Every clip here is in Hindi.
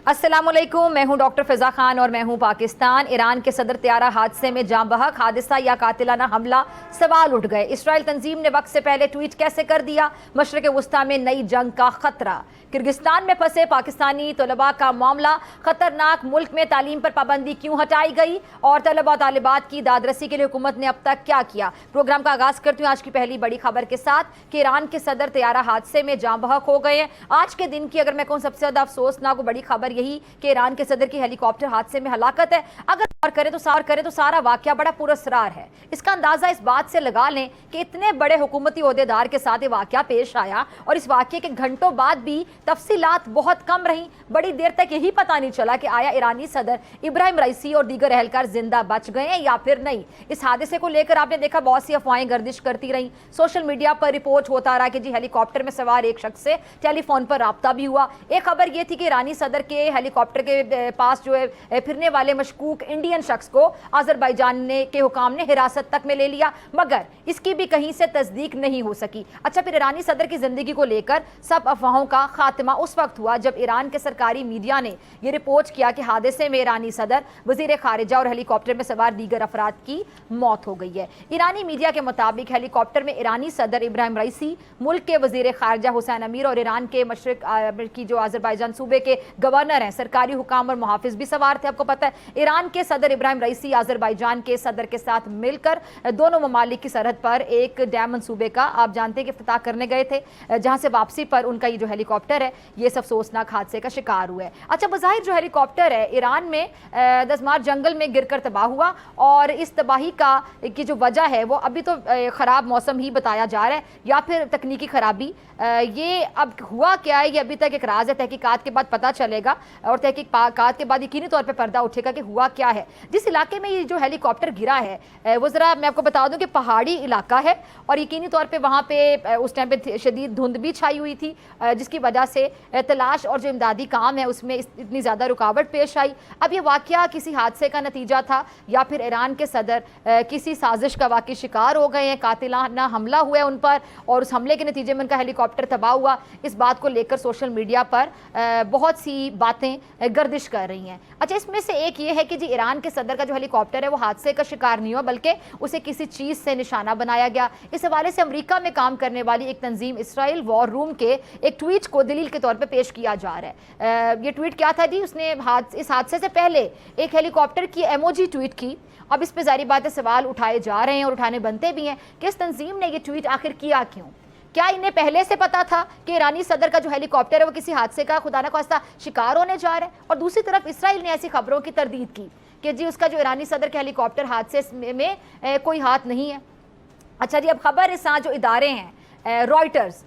अस्सलामुअलैकुम, मैं हूं डॉक्टर फिजा खान और मैं हूं पाकिस्तान। ईरान के सदर त्यारा हादसे में जाँ बहक हादसा या कातिलाना हमला, सवाल उठ गए। इसराइल तंजीम ने वक्त से पहले ट्वीट कैसे कर दिया? मशरक़ वुस्ता में नई जंग का खतरा। किर्गिस्तान में फंसे पाकिस्तानी तलबा का मामला खतरनाक। मुल्क में तालीम पर पाबंदी क्यों हटाई गई और तलबा तालिबात की दादरसी के लिए हुकूमत ने अब तक क्या किया? प्रोग्राम का आगाज करती हूँ आज की पहली बड़ी खबर के साथ कि ईरान के सदर त्यारा हादसे में जाँ बहक हो गए हैं। आज के दिन की अगर मैं कहूँ सबसे ज्यादा अफसोसनाक बड़ी खबर यही कि ईरान के सदर की हेलीकॉप्टर हादसे में हलाकत है। अगर और करे तो सारा वाकया बड़ा पुरस्कार है। इसका अंदाजा इस बात से लगा लें कि इतने बड़े हुकूमती ओहदेदार के साथ ये वाकया पेश आया और इस वाकये के घंटों बाद भी तफसीलात बहुत कम रही। बड़ी देर तक यही पता नहीं चला कि आया ईरानी सदर इब्राहिम रईसी और दीगर अहलकार जिंदा बच गए हैं या फिर नहीं। इस हादसे को लेकर आपने देखा बहुत सी अफवाहें गर्दिश करती रही। सोशल मीडिया पर रिपोर्ट होता रहा कि जी हेलीकॉप्टर में सवार एक शख्स से टेलीफोन पर राब्ता भी हुआ। एक खबर यह थी कि ईरानी सदर के हेलीकॉप्टर के पास जो है फिरने वाले मशकूक इंडियन शख्स को अजरबैजान ने के हुकाम ने हिरासत तक में ले लिया, मगर इसकी भी कहीं से तस्दीक नहीं हो सकी। अच्छा, फिर ईरानी सदर की जिंदगी को लेकर सब अफवाहों का खात्मा उस वक्त हुआ जब ईरान के सरकारी मीडिया ने यह रिपोर्ट किया कि हादसे में ईरानी सदर, वजीर खारिजा और हेलीकॉप्टर में सवार दीगर अफराद की मौत हो गई है। ईरानी मीडिया के मुताबिक हेलीकॉप्टर में ईरानी सदर इब्राहिम रईसी, मुल्क के वजीर खारिजा हुसैन अमीर और ईरान के मशरिक की जो अजरबैजान सूबे के गवर्नर हैं, सरकारी हुकाम और मुहाफिज भी सवार थे। आपको पता है ईरान के सदर इब्राहिम रईसी अजरबैजान के सदर के साथ मिलकर दोनों ममालिक की सरहद पर एक डैम मंसूबे का आप जानते हैं कि इफ्तिताह करने गए थे, जहां से वापसी पर उनका ये जो हेलीकॉप्टर है ये सब अफसोसनाक हादसे का शिकार हुआ है। अच्छा, बज़ाहिर जो हेलीकॉप्टर है ईरान में दसमार जंगल में गिरकर तबाह हुआ और इस तबाही का की जो वजह है वो अभी तो ख़राब मौसम ही बताया जा रहा है या फिर तकनीकी खराबी। ये अब हुआ क्या है ये अभी तक एक राज है, तहकीकात के बाद पता चलेगा और तहकीकात के बाद यकीनी तौर पर पर्दा उठेगा कि हुआ क्या है। जिस इलाके में ये जो हेलीकॉप्टर गिरा है वो ज़रा मैं आपको बता दूं कि पहाड़ी इलाका है और यकीनी तौर पे वहाँ पे उस टाइम पे शदीद धुंध भी छाई हुई थी, जिसकी वजह से तलाश और जो इमदादी काम है उसमें इतनी ज़्यादा रुकावट पेश आई। अब ये वाकया किसी हादसे का नतीजा था या फिर ईरान के सदर किसी साजिश का वाकई शिकार हो गए हैं, कातिलाना हमला हुआ है उन पर और उस हमले के नतीजे में उनका हेलीकॉप्टर तबाह हुआ। इस बात को लेकर सोशल मीडिया पर बहुत सी बातें गर्दिश कर रही हैं। अच्छा, इसमें से एक ये है कि जी ईरान के सदर का जो हेलीकॉप्टर है वो हादसे का शिकार नहीं हुआ बल्कि उसे किसी चीज़ से निशाना बनाया गया। इस हवाले से अमेरिका में काम करने वाली एक तंजीम इसराइल वॉर रूम के एक ट्वीट को दलील के तौर पे पेश किया जा रहा है। ये ट्वीट क्या था जी? उसने इस हादसे से पहले एक हेलीकॉप्टर की इमोजी ट्वीट की। अब इस पर जारी बातें सवाल उठाए जा रहे हैं और उठाने बनते भी हैं कि इस तंजीम ने यह ट्वीट आखिर किया क्यों? क्या इन्हें पहले से पता था कि ईरानी सदर का जो हेलीकॉप्टर है वो किसी हादसे का खुदा न खास्ता शिकार होने जा रहा है? और दूसरी तरफ इसराइल ने ऐसी खबरों की तरदीद की कि जी उसका जो ईरानी सदर के हेलीकॉप्टर हादसे में कोई हाथ नहीं है। अच्छा जी, अब खबर इस जो इदारे हैं रॉयटर्स,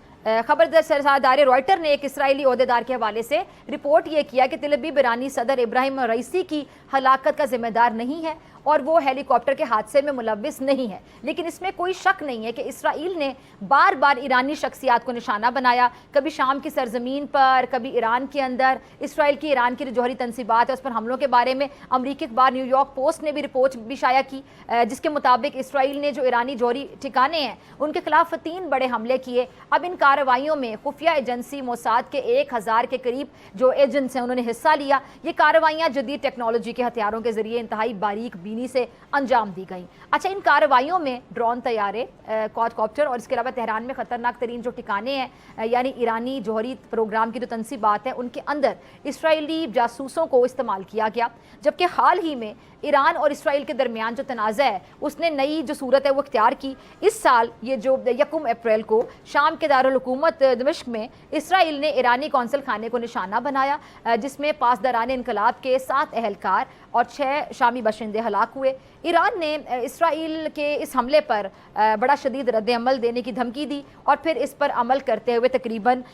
खबरदार रॉयटर ने एक इसराइली ओहदेदार के हवाले से रिपोर्ट ये किया कि तलबी ईरानी सदर इब्राहिम रईसी की हलाकत का जिम्मेदार नहीं है और वो हेलीकॉप्टर के हादसे में मुलव्विस नहीं है। लेकिन इसमें कोई शक नहीं है कि इसराइल ने बार बार ईरानी शख्सियात को निशाना बनाया, कभी शाम की सरजमीन पर, कभी ईरान के अंदर। इसराइल की ईरान की जो जौहरी तनसीबात है उस पर हमलों के बारे में अमरीकी अखबार न्यूयॉर्क पोस्ट ने भी रिपोर्ट भी शाया की, जिसके मुताबिक इसराइल ने जो ईरानी जौहरी ठिकाने हैं उनके खिलाफ 3 बड़े हमले किए। अब इन कार्रवाइयों में खुफिया एजेंसी मोसाद के 1000 के करीब जो एजेंट्स हैं उन्होंने हिस्सा लिया। ये कार्रवाइयाँ जदीद टेक्नोलॉजी के हथियारों के जरिए इंतहाई बारीक बीनी से अंजाम दी गई। अच्छा, इन कार्रवाइयों में ड्रोन तैयारे, क्वाडकॉप्टर और इसके अलावा तेहरान में खतरनाक तरीन जो ठिकाने हैं यानी ईरानी जौहरी प्रोग्राम की जो तनसीबात है उनके अंदर इसराइली जासूसों को इस्तेमाल किया गया। जबकि हाल ही में ईरान और इसराइल के दरमियान जो तनाज़ा है उसने नई जो सूरत है वो इख्तियार की। इस साल ये जो 1 अप्रैल को शाम के दारुल हुकूमत दमिश्क में इसराइल ने ईरानी कौंसल खाने को निशाना बनाया, जिसमें पासदारान इनकलाब के 7 अहलकार और 6 शामी बाशिंदे हलाक हुए। ईरान ने इसराइल के इस हमले पर बड़ा शदीद रद्द अमल देने की धमकी दी और फिर इस पर अमल करते हुए तकरीबन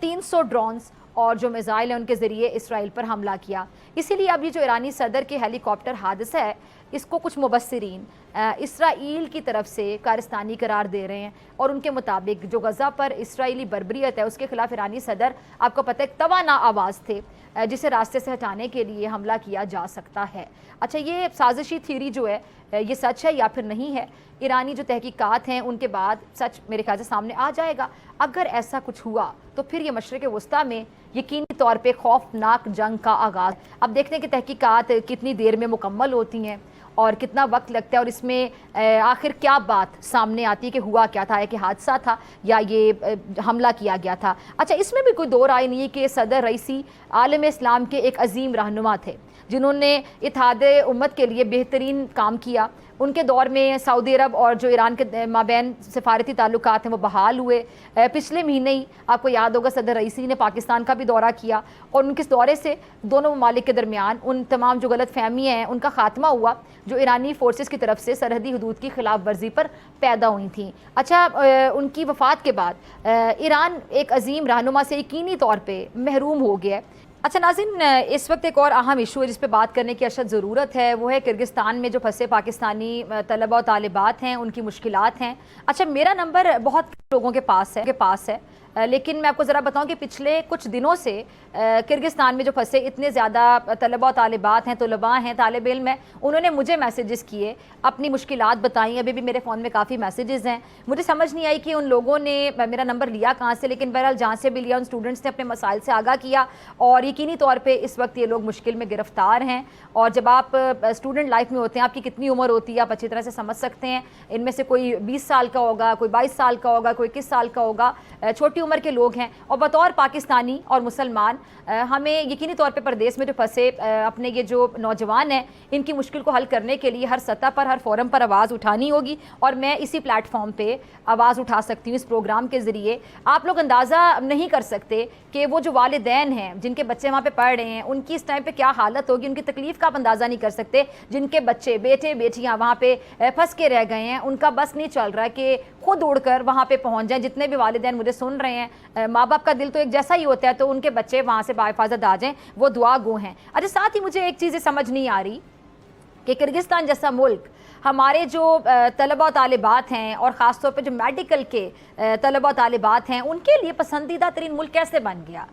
300 ड्रोन्स और जो मिसाइल हैं उनके ज़रिए इसराइल पर हमला किया। इसीलिए अभी जो ईरानी सदर के हेलीकॉप्टर हादसा है इसको कुछ मुबस्सिरीन इसराइल की तरफ से कारस्तानी करार दे रहे हैं और उनके मुताबिक जो गज़ा पर इसराइली बर्बरियत है उसके खिलाफ ईरानी सदर, आपको पता है, तवाना आवाज़ थे जिसे रास्ते से हटाने के लिए हमला किया जा सकता है। अच्छा, ये साजिशी थ्योरी जो है ये सच है या फिर नहीं है, ईरानी जो तहकीकात हैं उनके बाद सच मेरे ख्याल से सामने आ जाएगा। अगर ऐसा कुछ हुआ तो फिर ये मशरिक़ वुस्ता में यकीनी तौर पे खौफनाक जंग का आगाज़। अब देखते हैं कि तहकीकात कितनी देर में मुकम्मल होती हैं और कितना वक्त लगता है और इसमें आखिर क्या बात सामने आती है कि हुआ क्या था, कि हादसा था या ये हमला किया गया था। अच्छा, इसमें भी कोई दो राय नहीं है कि सदर रईसी आलम इस्लाम के एक अजीम रहनुमा थे जिन्होंने इत्तेहाद उम्मत के लिए बेहतरीन काम किया। उनके दौर में सऊदी अरब और जो ईरान के माबैन सफारती ताल्लुकात हैं वो बहाल हुए। पिछले महीने ही आपको याद होगा सदर रईसी ने पाकिस्तान का भी दौरा किया और उनके इस दौरे से दोनों ममालिक के दरमियान उन तमाम जो गलत फहमियाँ हैं उनका खात्मा हुआ जो ईरानी फोर्सेस की तरफ से सरहदी हदूद की खिलाफ वर्जी पर पैदा हुई थी। अच्छा, उनकी वफ़ात के बाद ईरान एक अजीम रहनुमा से यकीनी तौर पर महरूम हो गया। अच्छा नाज़रीन, इस वक्त एक और अहम इशू है जिस पे बात करने की अशद ज़रूरत है, वो है किर्गिस्तान में जो फंसे पाकिस्तानी तलबा और तालिबात हैं, उनकी मुश्किलात हैं। अच्छा, मेरा नंबर बहुत लोगों के पास है, लेकिन मैं आपको ज़रा बताऊं कि पिछले कुछ दिनों से किर्गिस्तान में जो फंसे इतने ज़्यादा तलबा और तालिबात हैं, तलबा हैं, तालिब इल्म हैं, उन्होंने मुझे मैसेजेस किए, अपनी मुश्किलात बताई। अभी भी मेरे फ़ोन में काफ़ी मैसेजेस हैं। मुझे समझ नहीं आई कि उन लोगों ने मेरा नंबर लिया कहाँ से, लेकिन बहरहाल जहाँ से भी लिया उन स्टूडेंट्स ने अपने मसाइल से आगाह किया और यकीनी तौर पर इस वक्त ये लोग मुश्किल में गिरफ्तार हैं। और जब आप स्टूडेंट लाइफ में होते हैं, आपकी कितनी उम्र होती है आप अच्छी तरह से समझ सकते हैं। इनमें से कोई 20 साल का होगा, कोई 22 साल का होगा, कोई 21 साल का होगा, छोटी उम्र के लोग हैं। और बतौर पाकिस्तानी और मुसलमान हमें यकीनी तौर पे प्रदेश में जो फंसे अपने ये जो नौजवान हैं इनकी मुश्किल को हल करने के लिए हर सतह पर, हर फोरम पर आवाज़ उठानी होगी और मैं इसी प्लेटफॉर्म पे आवाज़ उठा सकती हूँ इस प्रोग्राम के ज़रिए। आप लोग अंदाज़ा नहीं कर सकते कि वो जो वालिदैन हैं जिनके बच्चे वहाँ पे पढ़ रहे हैं उनकी इस टाइम पे क्या हालत होगी, उनकी तकलीफ़ का आप अंदाज़ा नहीं कर सकते। जिनके बच्चे, बेटे बेटियाँ वहाँ पे फंस के रह गए हैं, उनका बस नहीं चल रहा है कि खुद उड़कर वहाँ पे पहुँच जाएँ। जितने भी वालिदैन मुझे सुन रहे हैं, माँ बाप का दिल तो एक जैसा ही होता है, तो उनके बच्चे वहाँ से बाहिफाजत आ जाएँ, वो दुआ गो हैं। अच्छा, साथ ही मुझे एक चीज़ समझ नहीं आ रही कि किर्गिस्तान जैसा मुल्क हमारे जो तलबा और तालिबात हैं और ख़ास तौर पे जो मेडिकल के तलबा और तालिबात हैं उनके लिए पसंदीदा तरीन मुल्क कैसे बन गया।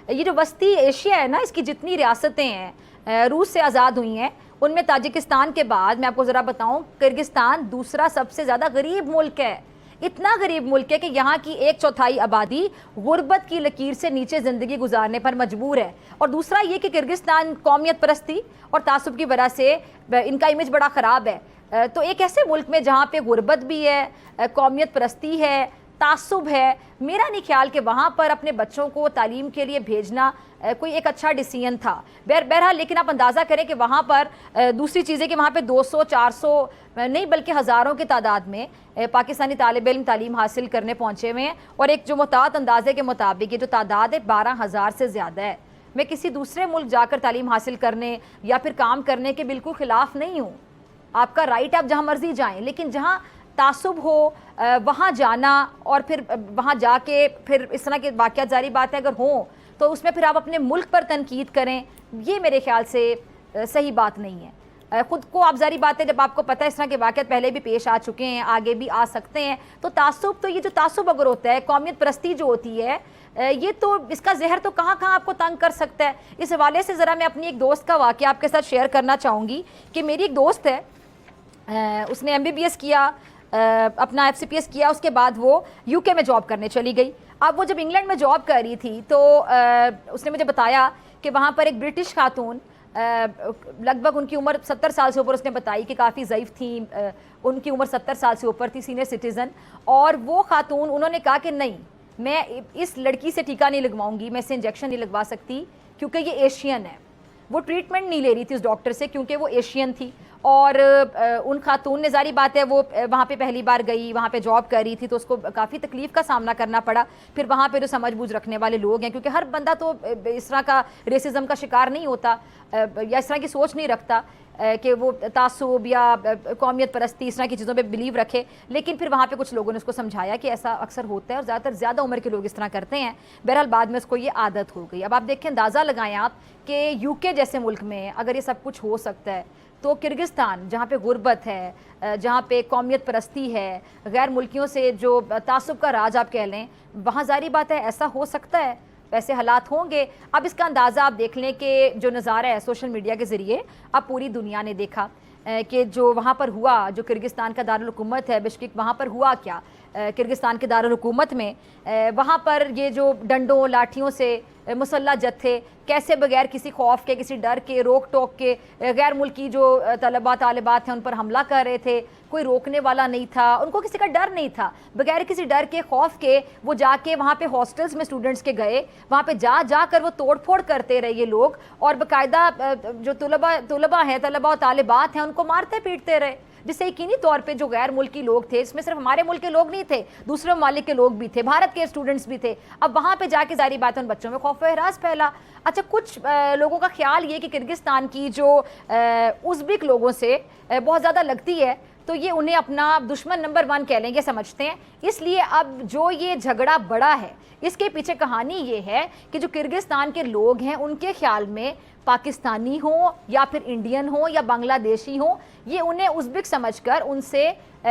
ये जो वस्ती एशिया है ना, इसकी जितनी रियासतें हैं रूस से आज़ाद हुई हैं, उनमें ताजिकिस्तान के बाद मैं आपको ज़रा बताऊँ किर्गिस्तान दूसरा सबसे ज़्यादा गरीब मुल्क है। इतना गरीब मुल्क है कि यहाँ की 1/4 आबादी गुर्बत की लकीर से नीचे ज़िंदगी गुजारने पर मजबूर है। और दूसरा ये कि किर्गिस्तान कौमियत परस्ती और तासुब की वजह से इनका इमेज बड़ा ख़राब है। तो एक ऐसे मुल्क में जहाँ पे गुर्बत भी है, कौमियत परस्ती है, तासुब है, मेरा नहीं ख्याल कि वहाँ पर अपने बच्चों को तालीम के लिए भेजना कोई एक अच्छा डिसीजन था। बहरहाल लेकिन आप अंदाज़ा करें कि वहाँ पर दूसरी चीज़ें कि वहाँ पे 200-400 नहीं बल्कि हज़ारों की तादाद में पाकिस्तानी तालिब इल्म तालीम हासिल करने पहुँचे हुए हैं और एक जो मुताद अंदाजे के मुताबिक ये जो तादाद है 12,000 से ज़्यादा है। मैं किसी दूसरे मुल्क जाकर तालीम हासिल करने या फिर काम करने के बिल्कुल ख़िलाफ़ नहीं हूँ, आपका राइट, आप जहाँ मर्जी जाएँ, लेकिन जहाँ तासुब हो वहाँ जाना और फिर वहाँ जाके फिर इस तरह के वाक़यात जारी बात है अगर हों तो उसमें फिर आप अपने मुल्क पर तनकीद करें, ये मेरे ख्याल से सही बात नहीं है। ख़ुद को आप जारी बात है जब आपको पता है इस तरह के वाक़यात पहले भी पेश आ चुके हैं, आगे भी आ सकते हैं, तो तासुब, तो ये जो तासुब अगर होता है, कौमियत परस्ती जो होती है, ये तो इसका जहर तो कहाँ कहाँ आपको तंग कर सकता है। इस हवाले से ज़रा मैं अपनी एक दोस्त का वाक़या आपके साथ शेयर करना चाहूँगी कि मेरी एक दोस्त है, उसने MBBS किया, अपना FCPS किया, उसके बाद वो UK में जॉब करने चली गई। अब वो जब इंग्लैंड में जॉब कर रही थी तो उसने मुझे बताया कि वहाँ पर एक ब्रिटिश खातून, लगभग उनकी उम्र 70 साल से ऊपर, उसने बताई कि काफ़ी ज़ईफ़ थी, उनकी उम्र 70 साल से ऊपर थी, सीनियर सिटीज़न। और वो खातून, उन्होंने कहा कि नहीं, मैं इस लड़की से टीका नहीं लगवाऊंगी, मैं इसे इंजेक्शन नहीं लगवा सकती क्योंकि ये एशियन है। वो ट्रीटमेंट नहीं ले रही थी उस डॉक्टर से क्योंकि वो एशियन थी। और उन खातून ने, जारी बात है, वो वहाँ पे पहली बार गई, वहाँ पे जॉब कर रही थी, तो उसको काफ़ी तकलीफ़ का सामना करना पड़ा। फिर वहाँ पे जो समझ बूझ रखने वाले लोग हैं, क्योंकि हर बंदा तो इस तरह का रेसिज्म का शिकार नहीं होता या इस तरह की सोच नहीं रखता कि वो तासुब या कौमियत परस्ती इस तरह की चीज़ों पे बिलीव रखे, लेकिन फिर वहाँ पे कुछ लोगों ने उसको समझाया कि ऐसा अक्सर होता है और ज़्यादातर ज़्यादा उम्र के लोग इस तरह करते हैं। बहरहाल बाद में उसको ये आदत हो गई। अब आप देखें, अंदाज़ा लगाएं आप कि UK जैसे मुल्क में अगर ये सब कुछ हो सकता है तो किर्गिस्तान, जहाँ पे गुर्बत है, जहाँ पे कौमियत परस्ती है, गैर मुल्कियों से जो तासुब का राज आप कह लें, वहाँ जारी बात है ऐसा हो सकता है, वैसे हालात होंगे। अब इसका अंदाज़ा आप देख लें कि जो नज़ारा है सोशल मीडिया के ज़रिए अब पूरी दुनिया ने देखा कि जो वहाँ पर हुआ, जो किर्गिस्तान का दारुल हुकूमत है बिश्केक, वहाँ पर हुआ क्या किर्गिस्तान के दारुल हुकूमत में, वहाँ पर ये जो डंडों लाठियों से मुसल्ला जत्थे कैसे बगैर किसी खौफ के, किसी डर के, रोक टोक के गैर मुल्की जो तलबा तालिबात हैं उन पर हमला कर रहे थे। कोई रोकने वाला नहीं था, उनको किसी का डर नहीं था। बगैर किसी डर के, खौफ के वो जाके वहाँ पे हॉस्टल्स में स्टूडेंट्स के गए, वहाँ पे जा कर वो तोड़ फोड़ करते रहे ये लोग, और बाकायदा जो तलबा हैं, तलबा और तालिबात हैं, उनको मारते पीटते रहे, जिससे यकीनी तौर पे जो गैर मुल्की लोग थे, इसमें सिर्फ हमारे मुल्क के लोग नहीं थे, दूसरे ममालिक के लोग भी थे, भारत के स्टूडेंट्स भी थे। अब वहाँ पे जाके जारी बात है उन बच्चों में खौफ व हरास फैला। अच्छा, कुछ लोगों का ख्याल ये कि किर्गिस्तान की जो उज़्बेक लोगों से बहुत ज़्यादा लगती है, तो ये उन्हें अपना दुश्मन नंबर 1 कह लेंगे, समझते हैं। इसलिए अब जो ये झगड़ा बड़ा है, इसके पीछे कहानी ये है कि जो किर्गिस्तान के लोग हैं उनके ख्याल में पाकिस्तानी हो या फिर इंडियन हो या बांग्लादेशी हो, ये उन्हें उज़्बेक समझकर उनसे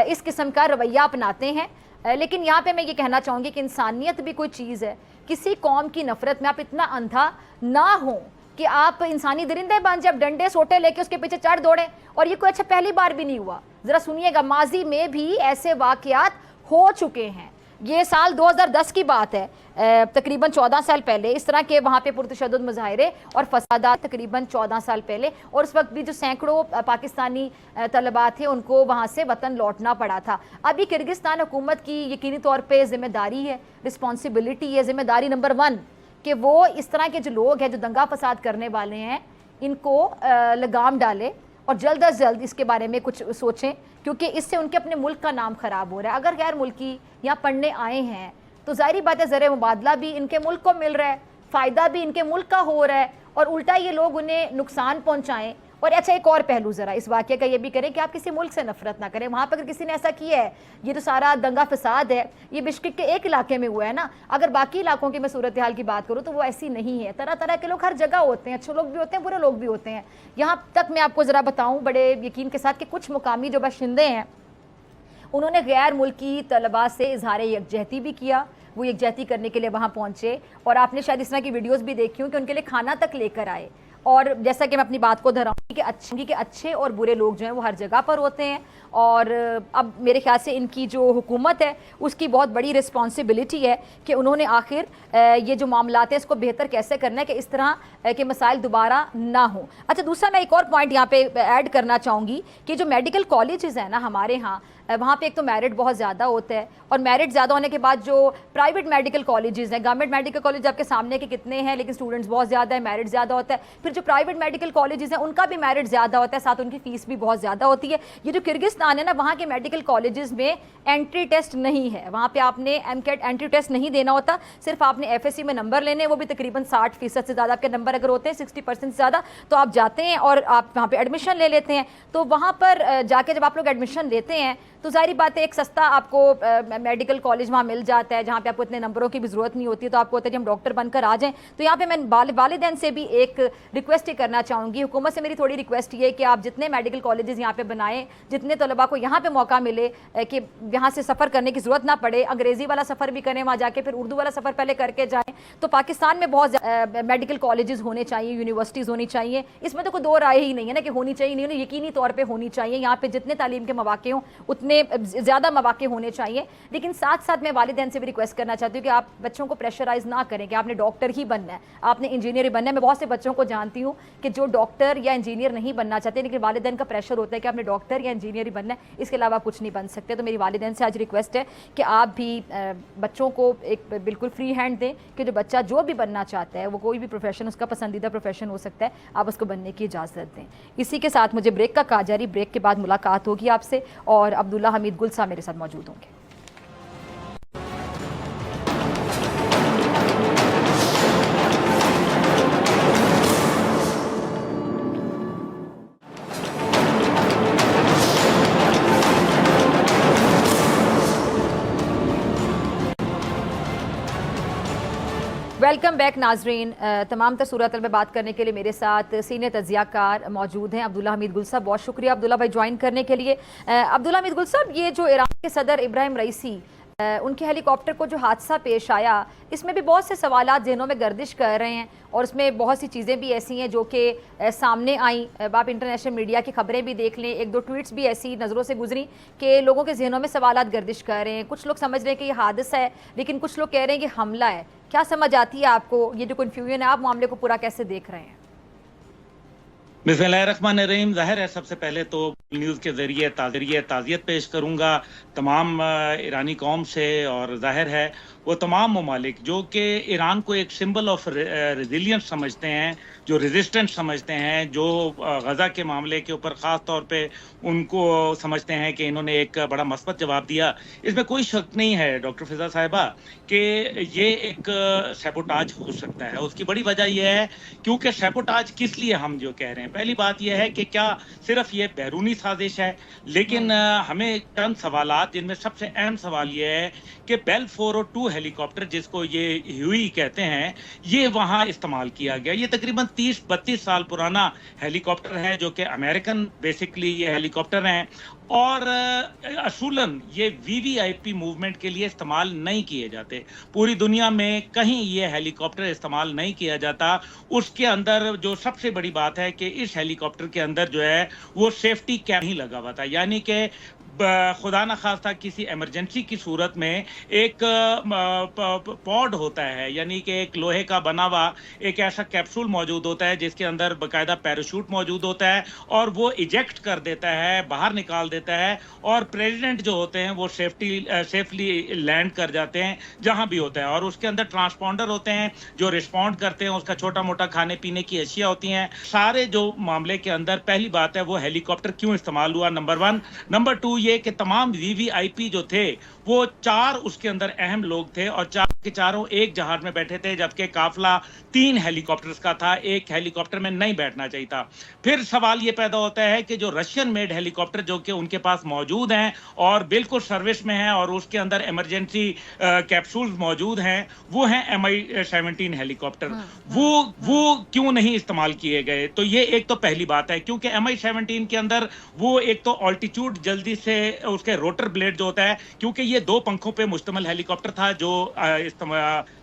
इस किस्म का रवैया अपनाते हैं। लेकिन यहाँ पे मैं ये कहना चाहूँगी कि इंसानियत भी कोई चीज़ है। किसी कौम की नफ़रत में आप इतना अंधा ना हो कि आप इंसानी दरिंदे बन जाए, डंडे सोटे लेके उसके पीछे चढ़ दौड़े। और ये कोई अच्छा पहली बार भी नहीं हुआ, ज़रा सुनिएगा, माजी में भी ऐसे वाक़यात हो चुके हैं। ये साल 2010 की बात है, तकरीबन 14 साल पहले इस तरह के वहाँ पे पुरतशद्दुद मुजाहिरे और फसादात तकरीबन 14 साल पहले, और उस वक्त भी जो सैकड़ों पाकिस्तानी तलबा थे उनको वहाँ से वतन लौटना पड़ा था। अभी किर्गिस्तान हुकूमत की यकीनी तौर पे ज़िम्मेदारी है, रिस्पॉन्सिबिलिटी है, ज़िम्मेदारी नंबर 1 कि वो इस तरह के जो लोग हैं, जो दंगा फसाद करने वाले हैं, इनको लगाम डाले और जल्द अज जल्द इसके बारे में कुछ सोचें, क्योंकि इससे उनके अपने मुल्क का नाम ख़राब हो रहा है। अगर गैर मुल्की यहाँ पढ़ने आए हैं तो ज़ाहिर बात है ज़र मुबादला भी इनके मुल्क को मिल रहा है, फ़ायदा भी इनके मुल्क का हो रहा है, और उल्टा ये लोग उन्हें नुकसान पहुँचाएँ। और अच्छा, एक और पहलू ज़रा इस वाक़े का ये भी करें कि आप किसी मुल्क से नफ़रत ना करें। वहाँ पर अगर किसी ने ऐसा किया है, ये तो सारा दंगा फसाद है, ये बिश्केक के एक इलाके में हुआ है ना, अगर बाकी इलाकों की मैं सूरत हाल की बात करूँ तो वो ऐसी नहीं है। तरह तरह के लोग हर जगह होते हैं, अच्छे लोग भी होते हैं, बुरे लोग भी होते हैं। यहाँ तक मैं आपको ज़रा बताऊँ बड़े यकीन के साथ कि कुछ मुकामी जो बाशिंदे हैं उन्होंने गैर मुल्की तलबा से इजहार यकजहती भी किया। वो यकजहती करने के लिए वहाँ पहुँचे, और आपने शायद इस तरह की वीडियोज़ भी देखी हूँ कि उनके लिए खाना तक लेकर आए। और जैसा कि मैं अपनी बात को दोहराऊँ कि अच्छे और बुरे लोग जो हैं वो हर जगह पर होते हैं, और अब मेरे ख्याल से इनकी जो हुकूमत है उसकी बहुत बड़ी रिस्पॉन्सिबिलिटी है कि उन्होंने आखिर ये जो मामलात हैं इसको बेहतर कैसे करना है कि इस तरह के मसाइल दोबारा ना हो। अच्छा, दूसरा मैं एक और पॉइंट यहाँ पे ऐड करना चाहूँगी कि जो मेडिकल कॉलेजेस हैं ना हमारे यहाँ, वहाँ पे एक तो मेरिट बहुत ज़्यादा होता है, और मेरिट ज़्यादा होने के बाद जो प्राइवेट मेडिकल कॉलेजेस हैं, गवर्नमेंट मेडिकल कॉलेज आपके सामने के कितने हैं, लेकिन स्टूडेंट्स बहुत ज़्यादा है, मेरिट ज़्यादा होता है। फिर जो प्राइवेट मेडिकल कॉलेजेस हैं उनका भी मेरिट ज़्यादा होता है, साथ उनकी फ़ीस भी बहुत ज़्यादा होती है। ये जो किर्गिस्तान है ना, वहाँ के मेडिकल कॉलेजेस में एंट्री टेस्ट नहीं है, वहाँ पर आपने MCAT एंट्री टेस्ट नहीं देना होता, सिर्फ आपने FSC में नंबर लेने, वो भी तकरीबन 60% से ज़्यादा आपके नंबर अगर होते हैं 60% से ज़्यादा, तो आप जाते हैं और आप वहाँ पर एडमिशन ले लेते हैं। तो वहाँ पर जाके जब आप लोग एडमिशन लेते हैं तो ज़ाहिर बात है एक सस्ता आपको मेडिकल कॉलेज वहाँ मिल जाता है, जहाँ पे आपको इतने नंबरों की भी ज़रूरत नहीं होती है। तो आपको होता है कि हम डॉक्टर बनकर आ जाएं। तो यहाँ पे मैं वालिदैन से भी एक रिक्वेस्ट ही करना चाहूँगी, हुकूमत से मेरी थोड़ी रिक्वेस्ट ये कि आप जितने मेडिकल कॉलेजेस यहाँ पे बनाएं, जितने तलबा को यहाँ पे मौका मिले कि यहाँ से सफ़र करने की ज़रूरत ना पड़े, अंग्रेज़ी वाला सफ़र भी करें, वहाँ जाके फिर उर्दू वाला सफ़र पहले करके जाएँ। तो पाकिस्तान में बहुत मेडिकल कॉलेजेस होने चाहिए, यूनिवर्सिटीज़ होनी चाहिए, इसमें तो कोई दो राय ही नहीं है ना कि होनी चाहिए, नहीं, यकीनी तौर पर होनी चाहिए। यहाँ पर जितने तालीम के मौके हों उतने ज़्यादा मौके होने चाहिए। लेकिन साथ साथ मैं वालिदैन से भी रिक्वेस्ट करना चाहती हूँ कि आप बच्चों को प्रेशराइज ना करें कि आपने डॉक्टर ही बनना है, आपने इंजीनियर ही बनना है। मैं बहुत से बच्चों को जानती हूँ कि जो डॉक्टर या इंजीनियर नहीं बनना चाहते, लेकिन वालिदैन का प्रेशर होता है कि आपने डॉक्टर या इंजीनियर ही बनना है, इसके अलावा कुछ नहीं बन सकते। तो मेरी वालिदैन से आज रिक्वेस्ट है कि आप भी बच्चों को एक बिल्कुल फ्री हैंड दें कि जो बच्चा जो भी बनना चाहता है, वो कोई भी प्रोफेशन, उसका पसंदीदा प्रोफेशन हो सकता है, आप उसको बनने की इजाज़त दें। इसी के साथ मुझे ब्रेक का कहा जारी, ब्रेक के बाद मुलाकात होगी आपसे, और अब्दुल्ला हमीद गुल साहब मेरे साथ मौजूद होंगे। वेलकम बैक नाजरीन। तमाम तर सूरत में बात करने के लिए मेरे साथ सीनियर तजियाकार मौजूद हैं अब्दुल्ला हमीद गुल साहब। बहुत शुक्रिया अब्दुल्ला भाई ज्वाइन करने के लिए। अब्दुल्ला हमीद गुल साहब, ये जो ईरान के सदर इब्राहिम रईसी उनके हेलीकॉप्टर को जो हादसा पेश आया, इसमें भी बहुत से सवालात ज़हनों में गर्दिश कर रहे हैं और इसमें बहुत सी चीज़ें भी ऐसी हैं जो कि सामने आई। आप इंटरनेशनल मीडिया की खबरें भी देख लें, एक दो ट्वीट्स भी ऐसी नज़रों से गुजरी कि लोगों के जहनों में सवालात गर्दिश कर रहे हैं। कुछ लोग समझ रहे हैं कि ये हादसा है, लेकिन कुछ लोग कह रहे हैं कि हमला है। क्या समझ आती है आपको? ये जो कन्फ्यूजन है, आप मामले को पूरा कैसे देख रहे हैं? बिस्मिल्लाहिर्रहमानिर्रहीम। ज़ाहिर है सबसे पहले तो न्यूज़ के ज़रिए ताज़ियत पेश करूँगा तमाम ईरानी कौम से, और ज़ाहिर है वो तमाम ममालिक जो कि ईरान को एक सिंबल ऑफ रेजिलियंस समझते हैं, जो रेजिस्टेंस समझते हैं, जो गज़ा के मामले के ऊपर ख़ास तौर पे उनको समझते हैं कि इन्होंने एक बड़ा मस्बत जवाब दिया। इसमें कोई शक नहीं है डॉक्टर फ़िज़ा साहिबा कि ये एक सैबोटाज हो सकता है। उसकी बड़ी वजह यह है क्योंकि सैबोटाज किस लिए हम जो कह रहे हैं, पहली बात यह है कि क्या सिर्फ ये बैरूनी साजिश है, लेकिन हमें चंद सवालात, जिनमें सबसे अहम सवाल ये है कि बेल 402 हेलीकॉप्टर जिसको ये ह्यूई कहते हैं, ये वहां इस्तेमाल किया गया। ये तकरीबन 30-32 साल पुराना हेलीकॉप्टर है जो कि अमेरिकन बेसिकली ये हेलीकॉप्टर हैं, और असूलन ये वीवीआईपी मूवमेंट के लिए इस्तेमाल नहीं किए जाते। पूरी दुनिया में कहीं ये हेलीकॉप्टर इस्तेमाल नहीं किया जाता। उसके अंदर जो सबसे बड़ी बात है कि इस हेलीकॉप्टर के अंदर जो है वो सेफ्टी कैप नहीं लगा हुआ था, यानी कि खुदा न खास्ता किसी इमरजेंसी की सूरत में एक पॉड होता है, यानी कि एक लोहे का बना हुआ एक ऐसा कैप्सूल मौजूद होता है जिसके अंदर बाकायदा पैराशूट मौजूद होता है, और वो इजेक्ट कर देता है, बाहर निकाल देता है, और प्रेसिडेंट जो होते हैं वो सेफली लैंड कर जाते हैं जहां भी होता है। और उसके अंदर ट्रांसपॉन्डर होते हैं जो रिस्पॉन्ड करते हैं, उसका छोटा मोटा खाने पीने की अशिया होती हैं। सारे जो मामले के अंदर पहली बात है वो हेलीकॉप्टर क्यों इस्तेमाल हुआ, नंबर 1। नंबर 2 ये कि तमाम वीवीआईपी जो थे वो 4 उसके अंदर अहम लोग थे, और 4 के चारों एक जहाज में बैठे थे, जबकि काफिला 3 हेलीकॉप्टर्स का था। एक हेलीकॉप्टर में नहीं बैठना चाहिए था। फिर सवाल ये पैदा होता है कि जो रशियन मेड हेलीकॉप्टर जो कि उनके पास मौजूद हैं और बिल्कुल सर्विस में हैं और उसके अंदर इमरजेंसी कैप्सूल्स मौजूद हैं, वो हैं MI-17 हेलीकॉप्टर। वो क्यों नहीं इस्तेमाल किए गए? तो ये एक तो पहली बात है, क्योंकि MI-17 के अंदर वो एक तो ऑल्टीट्यूड जल्दी से उसके रोटर ब्लेड जो होता है, क्योंकि ये 2 पंखों पे मुश्तमिल हेलीकॉप्टर था जो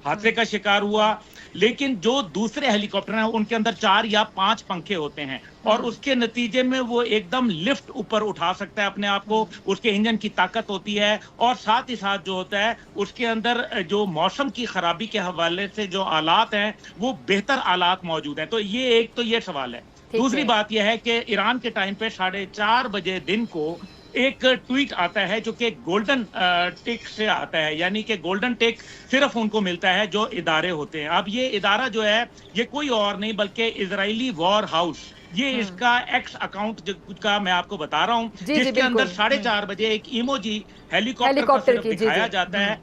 हादसे का शिकार हुआ, लेकिन जो दूसरे हेलीकॉप्टर हैं उनके अंदर 4 या 5 पंखे होते हैं, और उसके नतीजे में वो एकदम लिफ्ट ऊपर उठा सकता है अपने आप को, उसके इंजन की ताकत होती है, और साथ ही साथ जो होता है उसके अंदर जो मौसम की खराबी के हवाले से जो आलात हैं वो बेहतर आलात मौजूद हैं। तो ये एक तो ये सवाल है। दूसरी बात यह है कि ईरान के टाइम पे 4:30 बजे दिन को एक ट्वीट आता है जो कि गोल्डन टिक से आता है, यानी कि गोल्डन टिक सिर्फ उनको मिलता है जो इदारे होते हैं। अब ये इदारा जो है ये कोई और नहीं बल्कि इजरायली वॉर हाउस, ये इसका एक्स अकाउंट का मैं आपको बता रहा हूँ, जिसके अंदर 4:30 बजे एक इमोजी हेलीकॉप्टर को दिखाया जाता है,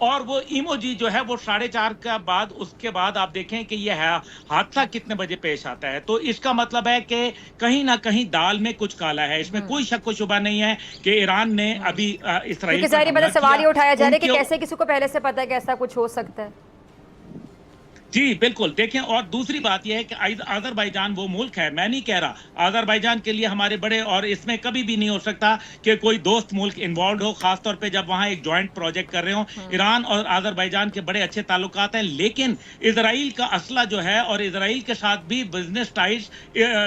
और वो इमोजी जो है वो 4:30 का बाद, उसके बाद आप देखें कि ये हादसा कितने बजे पेश आता है। तो इसका मतलब है कि कहीं ना कहीं दाल में कुछ काला है। इसमें कोई शक व शुबा नहीं है कि ईरान ने अभी इसराइल पर सवाल ये उठाया जा रहा है कि कैसे किसी को पहले से पता है कि ऐसा कुछ हो सकता है। जी बिल्कुल, देखें, और दूसरी बात यह है कि अजरबैजान वो मुल्क है, मैं नहीं कह रहा अजरबैजान के लिए हमारे बड़े, और इसमें कभी भी नहीं हो सकता कि कोई दोस्त मुल्क इन्वॉल्व हो, खासतौर पे जब वहां एक जॉइंट प्रोजेक्ट कर रहे हो। ईरान और अजरबैजान के बड़े अच्छे ताल्लुकात हैं, लेकिन इजराइल का असला जो है और इजराइल के साथ भी बिजनेस टाइज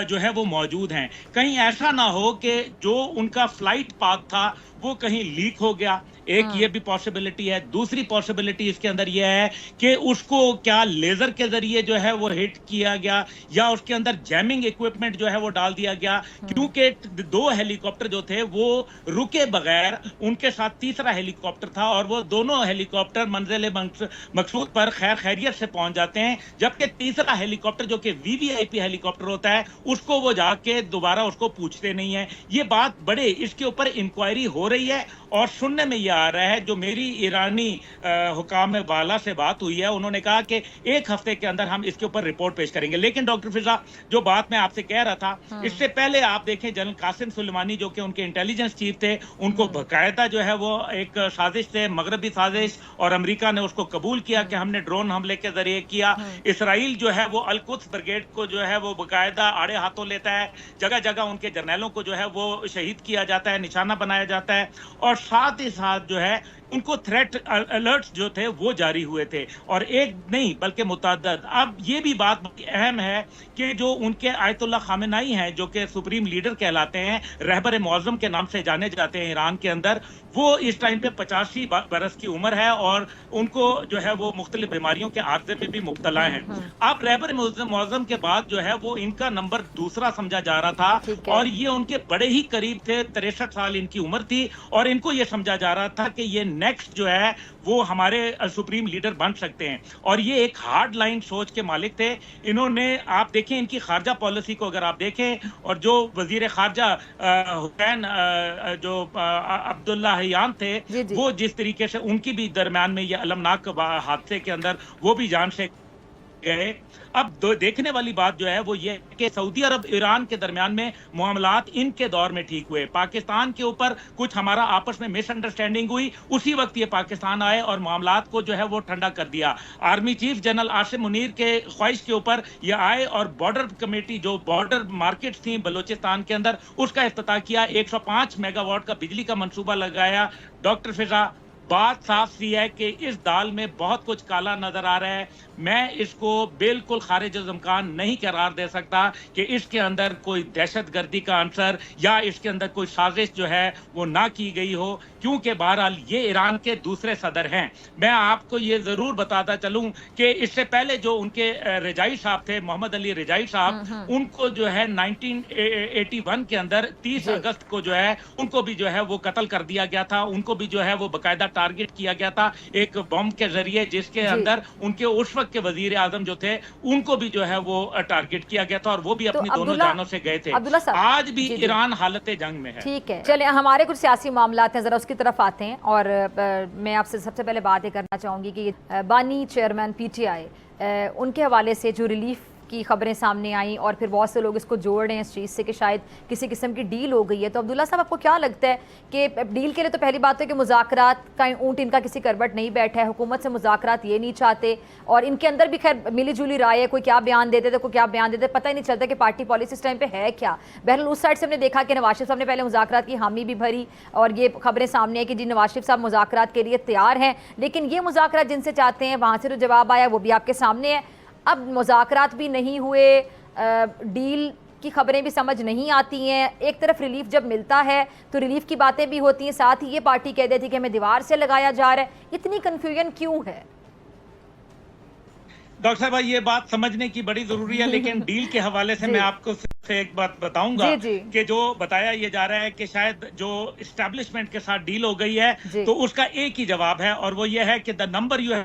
जो है वो मौजूद हैं। कहीं ऐसा ना हो कि जो उनका फ्लाइट पाथ था वो कहीं लीक हो गया, एक ये भी पॉसिबिलिटी है। दूसरी पॉसिबिलिटी इसके अंदर ये है कि उसको क्या लेजर के जरिए जो है वो हिट किया गया, या उसके अंदर जैमिंग इक्विपमेंट जो है वो डाल दिया गया, क्योंकि 2 हेलीकॉप्टर जो थे वो रुके बगैर, उनके साथ तीसरा हेलीकॉप्टर था, और वो दोनों हेलीकॉप्टर मंजिल मकसूद पर खैर खैरियत से पहुंच जाते हैं, जबकि तीसरा हेलीकॉप्टर जो कि वीवीआईपी हेलीकॉप्टर होता है उसको वो जाके दोबारा उसको पूछते नहीं है। ये बात बड़े, इसके ऊपर इंक्वायरी हो रही है, और सुनने में यह आ रहा है, जो मेरी ईरानी हुकाम वाला से बात हुई है, उन्होंने कहा कि 1 हफ्ते के अंदर हम इसके ऊपर रिपोर्ट पेश करेंगे। लेकिन डॉक्टर फिजा, जो बात मैं आपसे कह रहा था, इससे पहले आप देखें जनरल कासिम सुलेमानी जो कि उनके इंटेलिजेंस चीफ थे, उनको बाकायदा जो है वो एक साजिश थे, मगरबी साजिश, और अमेरिका ने उसको कबूल किया कि हमने ड्रोन हमले के जरिए किया। इसराइल जो है वो अल-कुद्स ब्रिगेड को जो है वो बाकायदा आड़े हाथों लेता है, जगह जगह उनके जर्नैलों को जो है वो शहीद किया जाता है, निशाना बनाया जाता है, और साथ ही साथ जो है उनको थ्रेट अलर्ट्स जो थे वो जारी हुए थे, और एक नहीं बल्कि मुतअद्दिद। अब ये भी बात अहम है कि जो उनके आयतुल्लाह खामेनेई हैं, जो कि सुप्रीम लीडर कहलाते हैं, रहबर मुअज़्ज़म के नाम से जाने जाते हैं ईरान के अंदर, वो इस टाइम पे 85 बरस की उम्र है और उनको जो है वो मुख्तलिफ बीमारियों के आर्जे में भी मुब्तला हैं। अब रहबर मुअज़्ज़म के बाद जो है वो इनका नंबर दूसरा समझा जा रहा था, और ये उनके बड़े ही करीब थे। 63 साल इनकी उम्र थी, और इनको ये समझा जा रहा था कि ये नेक्स्ट जो है वो हमारे सुप्रीम लीडर बन सकते हैं, और ये एक हार्ड लाइन सोच के मालिक थे। इन्होंने, आप देखें इनकी खारजा पॉलिसी को अगर आप देखें, और जो वजीर खारजा हुसैन जो अब्दुल्ला हयान थे, वो जिस तरीके से उनकी भी दरमियान में ये अलमनाक हादसे के अंदर वो भी जान से गए। अब देखने वाली बात जो है वो ये कि सऊदी अरब ईरान के दरमियान में मामलात इनके दौर में ठीक हुए। पाकिस्तान के ऊपर कुछ हमारा आपस में मिसअंडरस्टैंडिंग हुई, उसी वक्त ये पाकिस्तान आए और मामलात को जो है वो ठंडा कर दिया। Army chief general Asim Munir के ख्वाहिश के ऊपर ये आए और बॉर्डर कमेटी, जो बॉर्डर मार्केट्स थी बलोचिस्तान के अंदर, उसका इफ्तिताह किया। 105 मेगावाट का बिजली का मंसूबा लगाया। डॉक्टर फिजा, बात साफ सी है कि इस दाल में बहुत कुछ काला नजर आ रहा है। मैं इसको बिल्कुल खारिज-ए-इम्कान नहीं करार दे सकता कि इसके अंदर कोई दहशतगर्दी का अंसर या इसके अंदर कोई साजिश जो है वो ना की गई हो, क्योंकि बहरहाल ये ईरान के दूसरे सदर हैं। मैं आपको ये जरूर बताता चलूं कि इससे पहले जो उनके रिजाई साहब थे, मोहम्मद अली रिजाई साहब, उनको जो है 1981 के अंदर 30 अगस्त को जो है उनको भी जो है वो कत्ल कर दिया गया था। उनको भी जो है वो बाकायदा टारगेट किया गया था एक बम के जरिए, जिसके अंदर उनके उस वक्त के वजीर आजम जो थे उनको भी जो है वो टारगेट किया गया था, और वो भी अपनी दोनों जानों से गए थे। आज भी ईरान हालत जंग में है। ठीक है, चलिए हमारे कुछ सियासी मामलात हैं, जरा उसकी तरफ आते हैं। और मैं आपसे सबसे पहले बात ये करना चाहूंगी कि बानी चेयरमैन PTI, उनके हवाले से जो रिलीफ की खबरें सामने आई और फिर बहुत से लोग इसको जोड़ रहे हैं इस चीज़ से कि शायद किसी किस्म की डील हो गई है, तो अब्दुल्ला साहब आपको क्या लगता है कि डील के लिए तो पहली बात है कि मुज़ाकरात का ऊँट इनका किसी करवट नहीं बैठा है, हुकूमत से मुज़ाकरात ये नहीं चाहते, और इनके अंदर भी खैर मिली जुली राय है, कोई क्या बयान देते थे, कोई क्या बयान देते, पता ही नहीं चलता कि पार्टी पॉलिसी इस टाइम पर है क्या। बहरहाल उस साइड से हमने देखा कि नवाज शरीफ साहब ने पहले मुज़ाकरात की हामी भी भरी, और ये खबरें सामने है कि जी नवाज शरीफ साहब मुज़ाकरात के लिए तैयार हैं, लेकिन ये मुज़ाकरात जिनसे चाहते हैं वहाँ से जो जवाब आया वो भी आपके सामने है। अब मुज़ाकरात भी नहीं हुए, डील की खबरें भी समझ नहीं आती हैं। एक तरफ रिलीफ जब मिलता है तो रिलीफ की बातें भी होती हैं, साथ ही ये पार्टी कह देती है कि हमें दीवार से लगाया जा रहा है। इतनी कन्फ्यूजन क्यों है? डॉक्टर साहब, ये बात समझने की बड़ी जरूरी है, लेकिन डील के हवाले से मैं आपको से एक बात बताऊंगा कि जो बताया ये जा रहा है कि शायद जो एस्टैब्लिशमेंट के साथ डील हो गई है, तो उसका एक ही जवाब है, और वो ये है कि the number you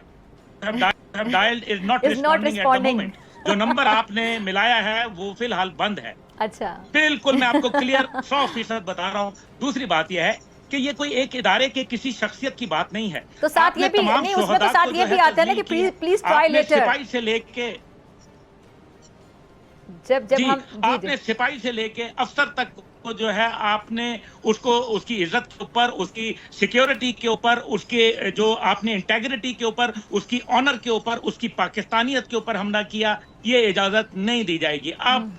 have dialed is not responding at the moment। जो नंबर आपने मिलाया है वो फिलहाल बंद है। अच्छा, बिल्कुल मैं आपको क्लियर 100% बता रहा हूँ। दूसरी बात यह है कि ये कोई एक इदारे के किसी शख्सियत की बात नहीं है। तो साथ ये भी नहीं, उसमें तो साथ ये भी आता है ना कि प्लीज ट्राई लेटर। सिपाही से लेके जब हम आपने सिपाही से लेके अफसर तक को जो है आपने उसको उसकी इज्जत के ऊपर, उसकी सिक्योरिटी के ऊपर, उसके जो आपने इंटेग्रिटी के ऊपर, उसकी ऑनर के ऊपर, उसकी पाकिस्तानियत के ऊपर हमला किया, ये इजाजत नहीं दी जाएगी। अब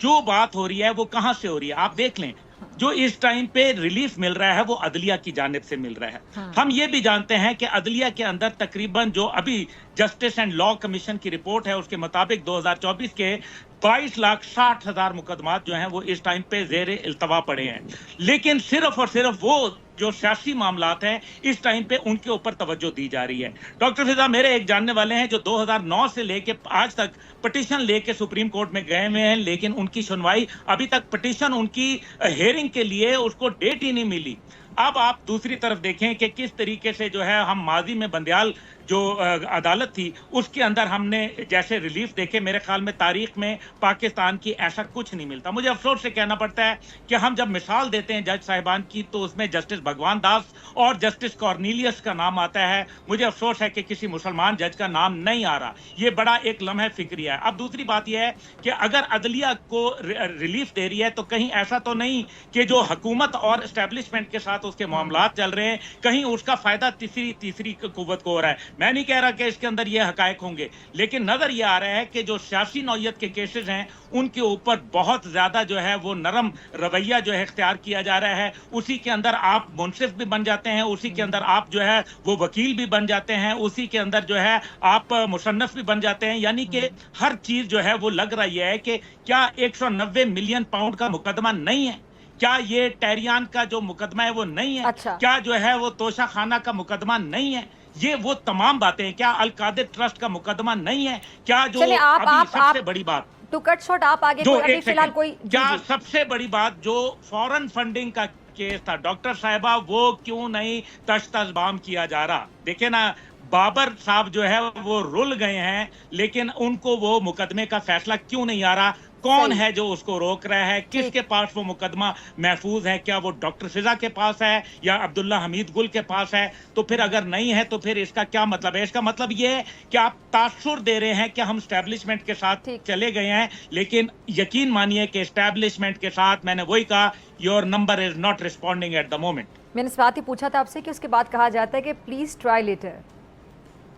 जो बात हो रही है वो कहां से हो रही है आप देख लें। जो इस टाइम पे रिलीफ मिल रहा है वो अदलिया की जानिब से मिल रहा है। हम ये भी जानते हैं कि अदलिया के अंदर तकरीबन जो अभी जस्टिस एंड लॉ कमीशन की रिपोर्ट है उसके मुताबिक 2024 के 22,60,000 मुकदमात जो हैं वो इस टाइम पे ज़ेरे इल्तवा पड़े हैं, लेकिन सिर्फ और सिर्फ वो जो सियासी मामलात हैं इस टाइम पे उनके ऊपर तवज्जो दी जा रही है। डॉक्टर फिजा मेरे एक जानने वाले हैं जो 2009 से लेके आज तक पिटीशन लेके सुप्रीम कोर्ट में गए हुए हैं, लेकिन उनकी सुनवाई अभी तक, पिटीशन उनकी हेयरिंग के लिए उसको डेट ही नहीं मिली। अब आप दूसरी तरफ देखें कि किस तरीके से जो है हम माजी में बंदियाल जो अदालत थी उसके अंदर हमने जैसे रिलीफ देखे, मेरे ख्याल में तारीख में पाकिस्तान की ऐसा कुछ नहीं मिलता। मुझे अफसोस से कहना पड़ता है कि हम जब मिसाल देते हैं जज साहिबान की तो उसमें जस्टिस भगवान दास और जस्टिस कॉर्नीलियस का नाम आता है। मुझे अफसोस है कि किसी मुसलमान जज का नाम नहीं आ रहा। ये बड़ा एक लम्हे फिक्रिया है। अब दूसरी बात यह है कि अगर अदलिया को रिलीफ दे रही है तो कहीं ऐसा तो नहीं कि जो हुकूमत और एस्टेब्लिशमेंट के साथ उसके मामलात चल रहे हैं, कहीं उसका फायदा तीसरी कुव्वत को हो रहा है। मैं नहीं कह रहा कि इसके अंदर ये हकायक होंगे, लेकिन नजर ये आ रहा है कि जो सियासी नौयत के केसेस हैं उनके ऊपर बहुत ज्यादा जो है वो नरम रवैया जो है इख्तियार किया जा रहा है। उसी के अंदर आप मुंसिफ भी बन जाते हैं, उसी के अंदर आप जो है वो वकील भी बन जाते हैं, उसी के अंदर जो है आप मुसन्नफ भी बन जाते हैं। यानी कि हर चीज जो है वो लग रही है कि क्या 190 मिलियन पाउंड का मुकदमा नहीं है, क्या ये टैरियान का जो मुकदमा है वो नहीं है, अच्छा। क्या जो है वो तोशा खाना का मुकदमा नहीं है, ये वो तमाम बातें हैं। क्या अल कादिर ट्रस्ट का मुकदमा नहीं है, क्या जो अभी सबसे बड़ी बात टू कट शॉर्ट आप आगे जो अभी फिलहाल कोई क्या सबसे बड़ी बात जो फॉरेन फंडिंग का केस था डॉक्टर साहिबा, वो क्यों नहीं तश्तबाम किया जा रहा? देखिए ना, बाबर साहब जो है वो रुल गए हैं, लेकिन उनको वो मुकदमे का फैसला क्यों नहीं आ रहा? कौन है जो उसको रोक रहा है? किसके पास वो मुकदमा महफूज है? क्या वो डॉक्टर फिजा के पास है या अब्दुल्ला हमीद गुल के पास है? तो फिर अगर नहीं है तो फिर इसका क्या मतलब है? इसका मतलब ये है कि आप तासुर दे रहे हैं कि हम स्टैब्लिशमेंट के साथ चले गए हैं, लेकिन यकीन मानिए कि स्टैब्लिशमेंट के साथ, मैंने वही कहा, your number is not responding at the moment. मैंने इस बात ही पूछा था आपसे कि उसके बाद कहा जाता है कि प्लीज ट्राई लेटर,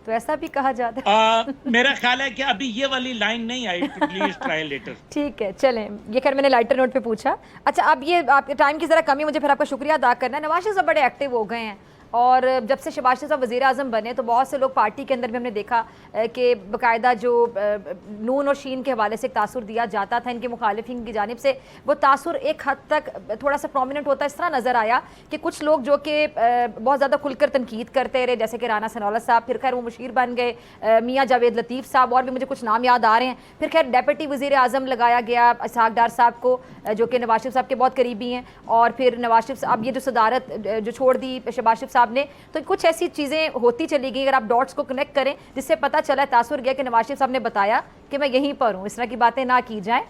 तो ऐसा भी कहा जाता है? मेरा ख्याल है कि अभी ये वाली लाइन नहीं आई, प्लीज ट्राई लेटर। ठीक है, चलें, ये खैर मैंने लाइटर नोट पे पूछा। अच्छा, अब ये आपके टाइम की ज़रा कमी, मुझे फिर आपका शुक्रिया अदा करना है। नवाज शरीफ साहब बड़े एक्टिव हो गए हैं और जब से शहबाज शरीफ साहब वज़ीर आज़म बने तो बहुत से लोग पार्टी के अंदर भी हमने देखा कि बाकायदा जो नून और शीन के हवाले से एक तासुर दिया जाता था इनके मुखालिफिन की जानिब से, वो तासुर एक हद तक थोड़ा सा प्रोमिनेंट होता इस तरह नज़र आया कि कुछ लोग जो कि बहुत ज़्यादा खुलकर तनकीद करते रहे, जैसे कि राना सनाउल्लाह साहब, फिर खैर वो मुशीर बन गए, मियाँ जावेद लतीफ़ साहब, और भी मुझे कुछ नाम याद आ रहे हैं। फिर खैर डेप्यूटी वज़ीर आज़म लगाया गया इसहाक डार साहब को, जो कि नवाज शरीफ साहब के बहुत करीबी हैं, और फिर नवाज शरीफ साहब ये जो सदारत जो छोड़ दी शहबाज शरीफ साहब ने, तो कुछ ऐसी चीज़ें होती चली गई। अगर आप डॉट्स को कनेक्ट करें जिससे पता चला, तासुर गया कि नवाज शरीफ साहब ने बताया कि मैं यहीं पर हूँ, इस तरह की बातें ना की जाएं।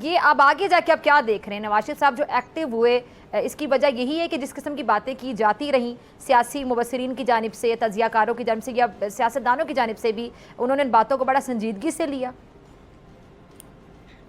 ये अब आगे जाके आप क्या देख रहे हैं? नवाज शरीफ साहब जो एक्टिव हुए, इसकी वजह यही है कि जिस किस्म की बातें की जाती रहीं सियासी मुबसरीन की जानिब से, तजियाकारों की जानिब से या सियासतदानों की जानिब से भी, उन्होंने इन बातों को बड़ा संजीदगी से लिया?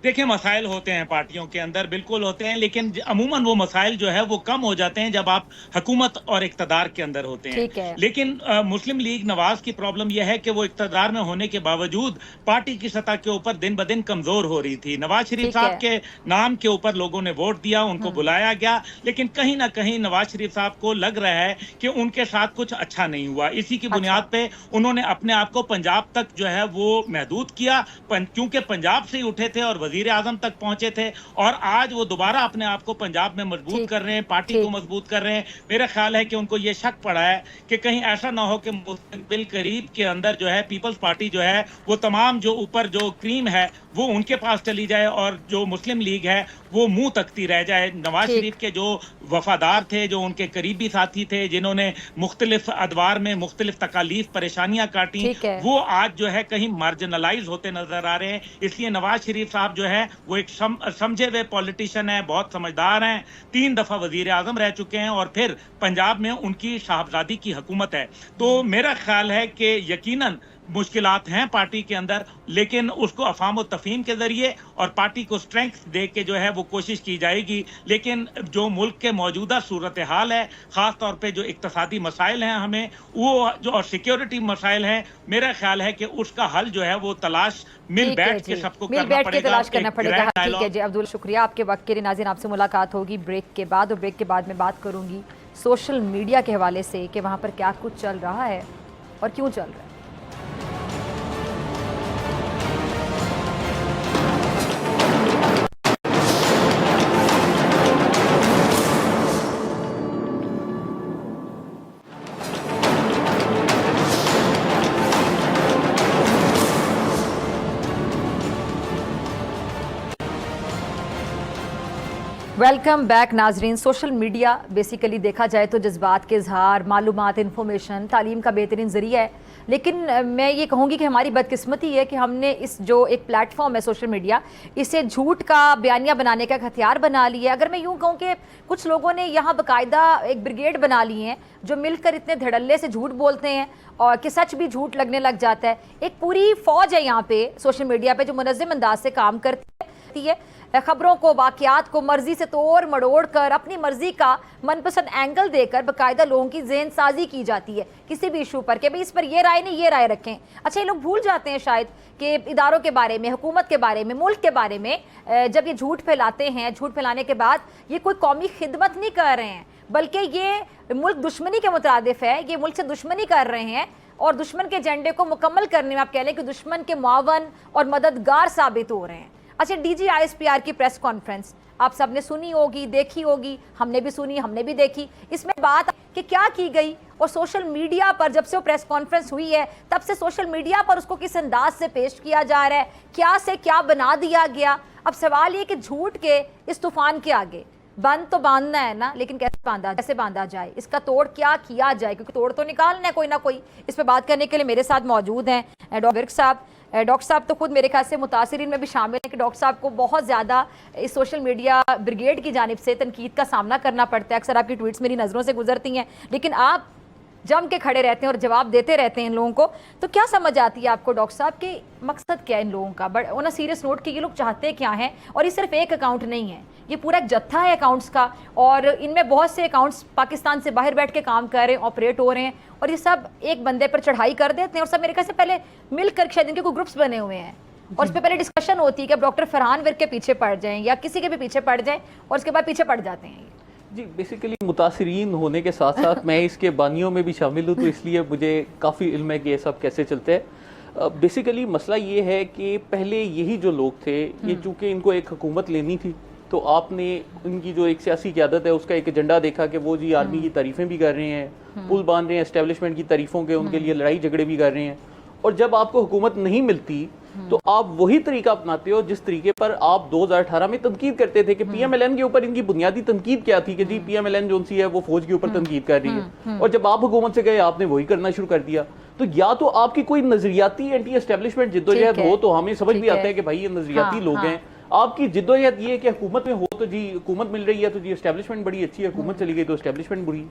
देखिए, मसाइल होते हैं पार्टियों के अंदर, बिल्कुल होते हैं, लेकिन अमूमन वो मसाइल जो है वो कम हो जाते हैं जब आप हुकूमत और इक़्तिदार के अंदर होते हैं। लेकिन मुस्लिम लीग नवाज की प्रॉब्लम यह है कि वो इक़्तिदार में होने के बावजूद पार्टी की सतह के ऊपर दिन ब दिन कमजोर हो रही थी। नवाज शरीफ साहब के नाम के ऊपर लोगों ने वोट दिया, उनको बुलाया गया, लेकिन कहीं ना कहीं नवाज शरीफ साहब को लग रहा है कि उनके साथ कुछ अच्छा नहीं हुआ। इसी की बुनियाद पे उन्होंने अपने आप को पंजाब तक जो है वो महदूद किया, क्योंकि पंजाब से ही उठे थे और वजीर आजम तक पहुंचे थे, और आज वो दोबारा अपने आप को पंजाब में मजबूत कर रहे हैं, पार्टी को मजबूत कर रहे हैं। मेरा ख्याल है कि उनको ये शक पड़ा है कि कहीं ऐसा ना हो कि मुस्तकबिल करीब के अंदर जो है पीपल्स पार्टी जो है वो तमाम जो ऊपर जो क्रीम है वो उनके पास चली जाए और जो मुस्लिम लीग है वो मुंह तकती रह जाए। नवाज शरीफ के जो वफादार थे, जो उनके करीबी साथी थे, जिन्होंने मुख्तलिफ अदवार में मुख्तलिफ तकालीफ परेशानियां काटी, वो आज जो है कहीं मार्जिनलाइज होते नजर आ रहे हैं। इसलिए नवाज शरीफ साहब जो है वो एक समझे हुए पॉलिटिशियन है, बहुत समझदार हैं, 3 दफा वजीर आजम रह चुके हैं और फिर पंजाब में उनकी साहबजादी की हुकूमत है। तो मेरा ख्याल है कि यकीनन मुश्किलात हैं पार्टी के अंदर, लेकिन उसको अफाम और तफहीम के जरिए और पार्टी को स्ट्रेंथ दे के जो है वो कोशिश की जाएगी। लेकिन जो मुल्क के मौजूदा सूरत हाल है, खास तौर पे जो इक्तसादी मसाइल हैं हमें वो जो और सिक्योरिटी मसाइल हैं, मेरा ख्याल है कि उसका हल जो है वो तलाश मिल बैठ के सबको करना पड़ेगा, तलाश करना पड़ेगा। ठीक है जी अब्दुल, शुक्रिया आपके वक्त के लिए। नाज़रीन, आपसे मुलाकात होगी ब्रेक के बाद, और ब्रेक के बाद मैं बात करूंगी सोशल मीडिया के हवाले से कि वहाँ पर क्या कुछ चल रहा है और क्यों चल रहा है। वेलकम बैक नाजरीन। सोशल मीडिया बेसिकली देखा जाए तो जज्बात के इजहार, मालूमात, इन्फॉर्मेशन, तालीम का बेहतरीन ज़रिया है। लेकिन मैं ये कहूँगी कि हमारी बदकिस्मती है कि हमने इस जो एक प्लेटफॉर्म है सोशल मीडिया, इसे झूठ का बयानिया बनाने का हथियार बना लिया। अगर मैं यूँ कहूँ कि कुछ लोगों ने यहाँ बाकायदा एक ब्रिगेड बना ली है जो मिलकर इतने धड़ल्ले से झूठ बोलते हैं और कि सच भी झूठ लगने लग जाता है। एक पूरी फ़ौज है यहाँ पे सोशल मीडिया पे जो मुनज़्ज़म अंदाज से काम करती है। खबरों को, वाकयात को मर्जी से तोड़ मड़ोड़ कर अपनी मर्जी का मनपसंद एंगल देकर बाकायदा लोगों की ज़हन साजी की जाती है किसी भी इशू पर कि भाई इस पर ये राय नहीं, ये राय रखें। अच्छा, ये लोग भूल जाते हैं शायद कि इदारों के बारे में, हुकूमत के बारे में, मुल्क के बारे में जब ये झूठ फैलाते हैं, झूठ फैलाने के बाद ये कोई कौमी खिदमत नहीं कर रहे हैं, बल्कि ये मुल्क दुश्मनी के मुतरादिफ है, ये मुल्क से दुश्मनी कर रहे हैं और दुश्मन के एजेंडे को मुकम्मल करने में आप कह लें कि दुश्मन के मुआवन और मददगार साबित हो रहे हैं। अच्छा, डीजी ISPR की प्रेस कॉन्फ्रेंस आप सबने सुनी होगी, देखी होगी, हमने भी सुनी, हमने भी देखी। इसमें बात कि क्या की गई और सोशल मीडिया पर जब से वो प्रेस कॉन्फ्रेंस हुई है तब से सोशल मीडिया पर उसको किस अंदाज से पेश किया जा रहा है, क्या से क्या बना दिया गया। अब सवाल ये कि झूठ के इस तूफान के आगे बंद तो बांधना है ना, लेकिन कैसे बांधा जाए, इसका तोड़ क्या किया जाए, क्योंकि तोड़ तो निकालना है कोई ना कोई। इस पर बात करने के लिए मेरे साथ मौजूद हैं डॉक्टर विर्क साहब। डॉक्टर साहब तो खुद मेरे ख्याल से मुतासिरीन में भी शामिल हैं कि डॉक्टर साहब को बहुत ज़्यादा इस सोशल मीडिया ब्रिगेड की जानिब से तनकीद का सामना करना पड़ता है। अक्सर आपकी ट्वीट्स मेरी नज़रों से गुजरती हैं, लेकिन आप जम के खड़े रहते हैं और जवाब देते रहते हैं इन लोगों को। तो क्या समझ आती है आपको डॉक्टर साहब कि मकसद क्या है इन लोगों का? But on a serious note कि ये लोग चाहते क्या हैं, और ये सिर्फ एक अकाउंट नहीं है, ये पूरा एक जत्था है अकाउंट्स का, और इनमें बहुत से अकाउंट्स पाकिस्तान से बाहर बैठ के काम कर रहे हैं, ऑपरेट हो रहे हैं, और ये सब एक बंदे पर चढ़ाई कर देते हैं और सब मेरे ख्याल से पहले मिलकर शायद इनके कोई ग्रुप्स बने हुए हैं और उस पर पहले डिस्कशन होती है कि अब डॉक्टर फरहान विर्क के पीछे पड़ जाएं या किसी के भी पीछे पड़ जाएं, और उसके बाद पीछे पड़ जाते हैं। जी, बेसिकली मुतासिरीन होने के साथ साथ मैं इसके बानियों में भी शामिल हूँ, तो इसलिए मुझे काफ़ी इल्म है कि ये सब कैसे चलते हैं। बेसिकली मसला ये है कि पहले यही जो लोग थे, ये चूँकि इनको एक हुकूमत लेनी थी, तो आपने इनकी जो एक सियासी क़यादत है उसका एक एजेंडा देखा कि वो जी आर्मी की तारीफ़ें भी कर रहे हैं, पुल बांध रहे हैं एस्टेब्लिशमेंट की तारीफ़ों के, उनके लिए लड़ाई झगड़े भी कर रहे हैं। और जब आपको हुकूमत नहीं मिलती तो आप वही तरीका अपनाते हो जिस तरीके पर आप 2018 में तनकीद करते थे कि PMLN के ऊपर इनकी बुनियादी तनकीद क्या थी कि जी PMLN जो सी है वो फौज के ऊपर तनकीद कर रही है, और जब आप हुकूमत से गए आपने वही करना शुरू कर दिया। तो या तो आपकी कोई नजरियाती एंटी एस्टेब्लिशमेंट जिद्दोजहद हो तो हमें समझ भी आता है कि भाई ये नजरियाती लोग हैं। आपकी जिद्दोजहद ये है कि हुकूमत में हो तो जी हुकूमत मिल रही है तो जी एस्टेब्लिशमेंट बड़ी अच्छी है, हुकूमत चली गई तो एस्टेब्लिशमेंट बुरी।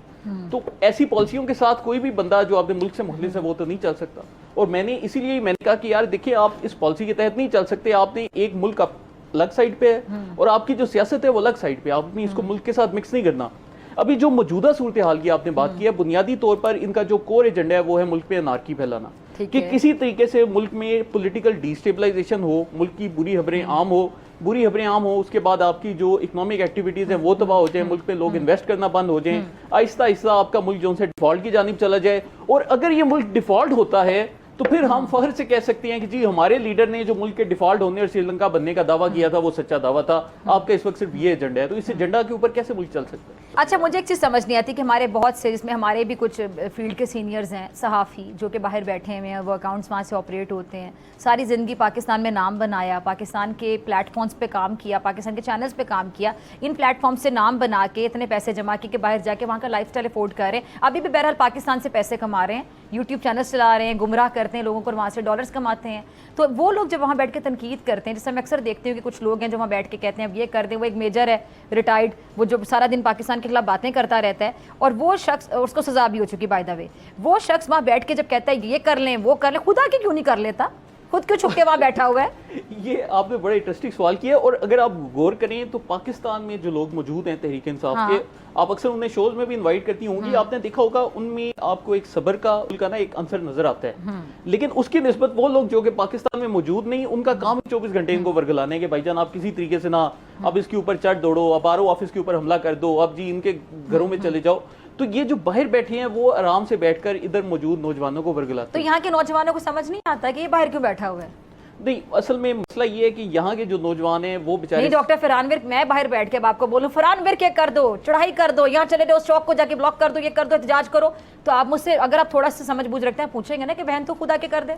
तो ऐसी पॉलिसियों के साथ कोई भी बंदा जो अपने मुल्क से मुखलिस है वो तो नहीं चल सकता। और इसीलिए मैंने कहा कि यार देखिए, आप इस पॉलिसी के तहत नहीं चल सकते। आपने एक मुल्क अलग साइड पे है और आपकी जो सियासत है वो अलग साइड पे, आपने इसको मुल्क के साथ मिक्स नहीं करना। अभी जो मौजूदा सूरत हाल की आपने बात की है, बुनियादी तौर पर इनका जो कोर एजेंडा है वो है मुल्क में अनारकी फैलाना, कि किसी तरीके से मुल्क में पॉलिटिकल डिस्टेबलाइजेशन हो, मुल्क की बुरी खबरें आम हो, उसके बाद आपकी जो इकोनॉमिक एक्टिविटीज हैं वो तबाह हो जाए, मुल्क में लोग इन्वेस्ट करना बंद हो जाएं, आहिस्ता आहिस्ता आपका मुल्क जो से डिफॉल्ट की जानिब चला जाए। और अगर ये मुल्क डिफॉल्ट होता है तो फिर हम फख्र से कह सकते हैं कि जी हमारे लीडर ने जो मुल्क के डिफॉल्ट होने और श्रीलंका बनने का दावा किया था वो सच्चा दावा था। आपका इस वक्त सिर्फ ये एजेंडा है, तो इस एजेंडा के ऊपर कैसे मुल्क चल सकता है? अच्छा, मुझे एक चीज़ समझ नहीं आती कि हमारे बहुत से, जिसमें हमारे भी कुछ फील्ड के सीनियर्स हैं, सहाफ़ी जो कि बाहर बैठे हुए हैं, वो अकाउंट्स वहाँ से ऑपरेट होते हैं, सारी ज़िंदगी पाकिस्तान में नाम बनाया, पाकिस्तान के प्लेटफॉर्म्स पे काम किया, पाकिस्तान के चैनल्स पे काम किया, इन प्लेटफॉर्म से नाम बना के इतने पैसे जमा के बाहर जाके वहाँ का लाइफस्टाइल अफोर्ड कर रहे हैं। अभी भी बहरहाल पाकिस्तान से पैसे कमा रहे हैं, यूट्यूब चैनल्स चला रहे हैं, गुमराह करते हैं लोगों को, वहाँ से डॉलर्स कमाते हैं। तो वो लोग जब वहाँ बैठ के तनकीद करते हैं, जैसे मैं अक्सर देखती हूँ कि कुछ लोग हैं जो वहाँ बैठ के कहते हैं अब ये कर दें, वो एक मेजर है रिटायर्ड, वो जो सारा दिन पाकिस्तान के खिलाफ बातें करता रहता है, और वो शख्स, उसको सजा भी हो चुकी बाय द वे, वो शख्स वहाँ बैठ के जब कहता है ये कर लें वो कर लें, खुदा के क्यों नहीं कर लेता? खुद क्यों छुप के वहाँ बैठा हुआ है? ये आपने बड़ा इंटरेस्टिंग सवाल किया। और अगर आप गौर करें तो पाकिस्तान में जो लोग मौजूद हैं तहरीक इंसाफ के, आप अक्सर उन्हें शोज में भी इनवाइट करती होंगी, आपने देखा होगा उनमें आपको एक सब्र का ना एक अंसर नजर आता है। लेकिन उसकी निस्बत वो लोग जो कि पाकिस्तान में मौजूद नहीं, उनका काम 24 घंटे इनको वर्गलाने के, भाईजान आप किसी तरीके से ना अब इसके ऊपर चढ़ दौड़ो, अब आरओ ऑफिस के ऊपर हमला कर दो, अब जी इनके घरों में चले जाओ। तो ये जो बाहर बैठे हैं वो आराम से बैठकर इधर मौजूद नौजवानों को वर्गलाते हैं। तो यहाँ के नौजवानों को समझ नहीं आता कि ये बाहर क्यों बैठा हुआ है? नहीं, असल में मसला ये है कि यहाँ के जो नौजवान हैं वो बेचारे नहीं, डॉक्टर फरहान विर्क, मैं बाहर बैठ के आपको बोलूं फरहान विर्क ये कर दो, चढ़ाई कर दो, यहाँ चले जाओ, स्टॉक को जाके ब्लॉक कर दो, ये कर दो, एहतजाज करो, तो आप मुझसे अगर आप थोड़ा सा समझ बूझ रखते हैं पूछेंगे ना कि बहन तो खुदा के कर दे।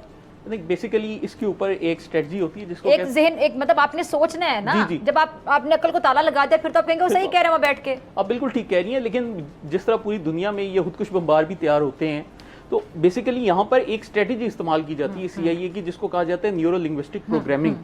बेसिकली इसके ऊपर एक स्ट्रेटजी होती है जिसको एक जहन, एक मतलब आपने सोचना है ना। जी। जब आपने अकल को ताला लगा दिया फिर तो आप कहेंगे वो सही कह रहे हैं वहाँ बैठ के। आप बिल्कुल ठीक कह रही हैं, लेकिन जिस तरह पूरी दुनिया में ये खुदकुश बमबार भी तैयार होते हैं, तो बेसिकली यहाँ पर एक स्ट्रेटजी इस्तेमाल की जाती है CIA की, जिसको कहा जाता है न्यूरो लिंग्विस्टिक प्रोग्रामिंग।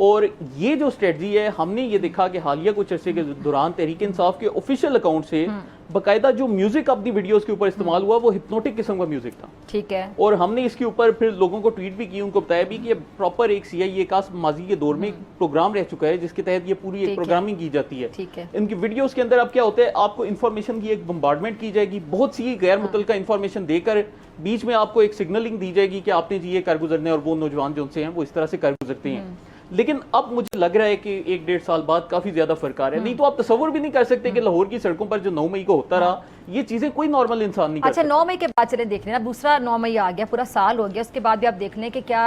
और ये जो स्ट्रेटजी है, हमने ये देखा कि हालिया कुछ अर्से के दौरान तहरीक इंसाफ के ऑफिशियल अकाउंट से बाकायदा जो म्यूजिक अपनी वीडियोस के ऊपर इस्तेमाल हुआ वो हिप्नोटिक किस्म का म्यूजिक था। ठीक है। और हमने इसके ऊपर फिर लोगों को ट्वीट भी की, उनको बताया भी कि ये प्रॉपर एक CIA का माजी के दौर में एक प्रोग्राम रह चुका है जिसके तहत ये पूरी एक प्रोग्रामिंग की जाती है। ठीक है। इनकी वीडियोस के अंदर अब क्या होता है, आपको इन्फॉर्मेशन की एक बम्बार्डमेंट की जाएगी, बहुत सी गैर मुतल्लिका इन्फॉर्मेशन देकर बीच में आपको एक सिग्नलिंग दी जाएगी कि आपने जी ये कर गुजरने, और वो नौजवान जो से हैं वो इस तरह से कर गुजरते हैं। लेकिन अब मुझे लग रहा है कि 1-1.5 साल बाद काफी ज्यादा फर्क आ रहा है। नहीं तो आप तस्वुर भी नहीं कर सकते कि लाहौर की सड़कों पर जो 9 मई को होता रहा, ये चीजें कोई नॉर्मल इंसान नहीं कर अच्छा, सकता। 9 मई के बाद चले देख लेना, दूसरा 9 मई आ गया, पूरा साल हो गया, उसके बाद भी आप देख लें कि क्या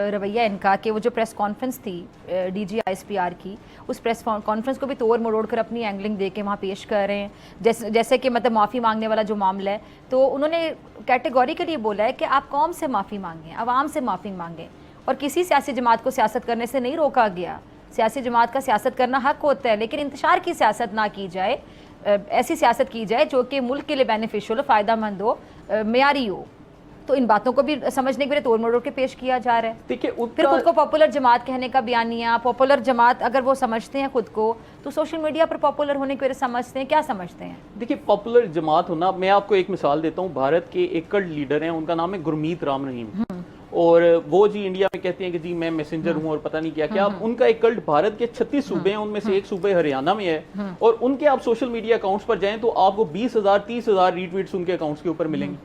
रवैया इनका, कि वो जो प्रेस कॉन्फ्रेंस थी DG ISPR की, उस प्रेस कॉन्फ्रेंस को भी तोड़ मरोड़ कर अपनी एंगलिंग दे के वहाँ पेश कर रहे हैं। जैसे कि मतलब माफ़ी मांगने वाला जो मामला है, तो उन्होंने कैटेगोरिकली बोला है कि आप कौम से माफ़ी मांगें, अवाम से माफ़ी मांगें, और किसी सियासी जमात को सियासत करने से नहीं रोका गया। सियासी जमात का सियासत करना हक होता है, लेकिन इंतशार की सियासत ना की जाए, ऐसी सियासत की जाए जो कि मुल्क के लिए बेनिफिशियल हो, फ़ायदामंद हो, मेयारी हो। तो इन बातों को भी समझने के लिए तोड़ मरोड़ के पेश किया जा रहा है। देखिए, फिर खुद को पॉपुलर जमात कहने का बयानिया, पॉपुलर जमात अगर वो समझते हैं खुद को, तो सोशल मीडिया पर पॉपुलर होने की वजह समझते हैं, क्या समझते हैं? देखिए, पॉपुलर जमात होना, मैं आपको एक मिसाल देता हूँ। भारत के एक कल्ट लीडर हैं, उनका नाम है गुरमीत राम रहीम, और वो जी इंडिया में कहते हैं कि जी मैं मैसेंजर हूँ और पता नहीं क्या क्या। उनका एक कल्ट भारत के 36 सूबे हैं, उनमें से एक सूबे हरियाणा में है, और उनके आप सोशल मीडिया अकाउंट्स पर जाएं तो आपको 20,000 30,000 रीट्वीट्स उनके अकाउंट्स के ऊपर मिलेंगे।